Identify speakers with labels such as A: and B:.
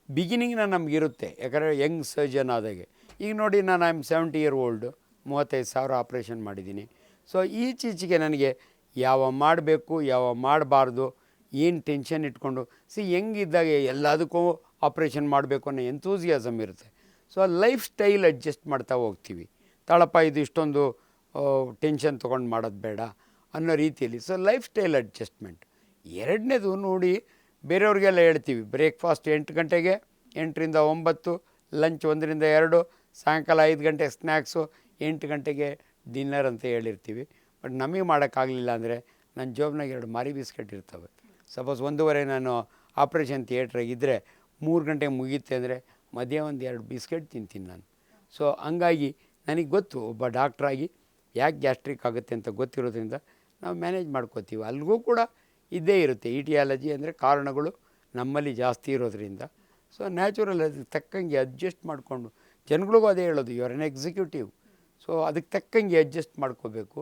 A: ಬಿಗಿನಿಂಗ್ನ ನಮಗಿರುತ್ತೆ, ಯಾಕಂದರೆ Young surgeon ಆದಾಗೆ. ಈಗ ನೋಡಿ ನಾನು I am 70 year old, 35,000 operation ಮಾಡಿದ್ದೀನಿ. ಸೊ ಈಚೀಚೆಗೆ ನನಗೆ ಯಾವ ಮಾಡಬೇಕು ಯಾವ ಮಾಡಬಾರ್ದು ಏನು ಟೆನ್ಷನ್ ಇಟ್ಕೊಂಡು ಹೆಂಗಿದ್ದಾಗ ಎಲ್ಲದಕ್ಕೂ ಆಪ್ರೇಷನ್ ಮಾಡಬೇಕು ಅನ್ನೋ ಎಂತೂಸಿಯಾಸಮ್ ಇರುತ್ತೆ. ಸೊ ಲೈಫ್ ಸ್ಟೈಲ್ ಅಡ್ಜಸ್ಟ್ ಮಾಡ್ತಾ ಹೋಗ್ತೀವಿ. ತಾಳಪ್ಪ ಇದು ಇಷ್ಟೊಂದು ಟೆನ್ಷನ್ ತೊಗೊಂಡು ಮಾಡೋದು ಬೇಡ ಅನ್ನೋ ರೀತಿಯಲ್ಲಿ. So life style adjustment. ಎರಡನೇದು ನೋಡಿ, ಬೇರೆಯವ್ರಿಗೆಲ್ಲ ಹೇಳ್ತೀವಿ ಬ್ರೇಕ್ಫಾಸ್ಟ್ 8 ಗಂಟೆಗೆ, 8ರಿಂದ 9, ಲಂಚ್ 1ರಿಂದ 2, ಸಾಯಂಕಾಲ 5 ಗಂಟೆಗೆ ಸ್ನ್ಯಾಕ್ಸು, 8 ಗಂಟೆಗೆ ಡಿನ್ನರ್ ಅಂತ ಹೇಳಿರ್ತೀವಿ. ಬಟ್ ನಮಗೆ ಮಾಡೋಕ್ಕಾಗಲಿಲ್ಲ ಅಂದರೆ ನನ್ನ ಜೋಬ್ನಾಗ 2 ಮಾರಿ ಬಿಸ್ಕೆಟ್ ಇರ್ತವೆ. ಸಪೋಸ್ 1:30 ನಾನು ಆಪ್ರೇಷನ್ ಥಿಯೇಟ್ರಾಗಿದ್ದರೆ 3 ಗಂಟೆಗೆ ಮುಗಿಯುತ್ತೆ ಅಂದರೆ ಮಧ್ಯ ಒಂದು 2 ಬಿಸ್ಕೆಟ್ ತಿಂತೀನಿ ನಾನು. ಸೊ ಹಂಗಾಗಿ ನನಗೆ ಗೊತ್ತು, ಒಬ್ಬ ಡಾಕ್ಟ್ರಾಗಿ ಯಾಕೆ ಗ್ಯಾಸ್ಟ್ರಿಕ್ ಆಗುತ್ತೆ ಅಂತ ಗೊತ್ತಿರೋದ್ರಿಂದ ನಾವು ಮ್ಯಾನೇಜ್ ಮಾಡ್ಕೋತೀವಿ. ಅಲ್ಲಿಗೂ ಕೂಡ ಇದ್ದೇ ಇರುತ್ತೆ. ಇಟಿಯಾಲಜಿ ಅಂದರೆ ಕಾರಣಗಳು ನಮ್ಮಲ್ಲಿ ಜಾಸ್ತಿ ಇರೋದ್ರಿಂದ. ಸೊ ನ್ಯಾಚುರಲ್ ಅದಕ್ಕೆ ತಕ್ಕಂಗೆ ಅಡ್ಜಸ್ಟ್ ಮಾಡಿಕೊಂಡು, ಜನಗಳಿಗೂ ಅದೇ ಹೇಳೋದು, you are an executive. So ಅದಕ್ಕೆ ತಕ್ಕಂಗೆ ಅಡ್ಜಸ್ಟ್ ಮಾಡ್ಕೋಬೇಕು.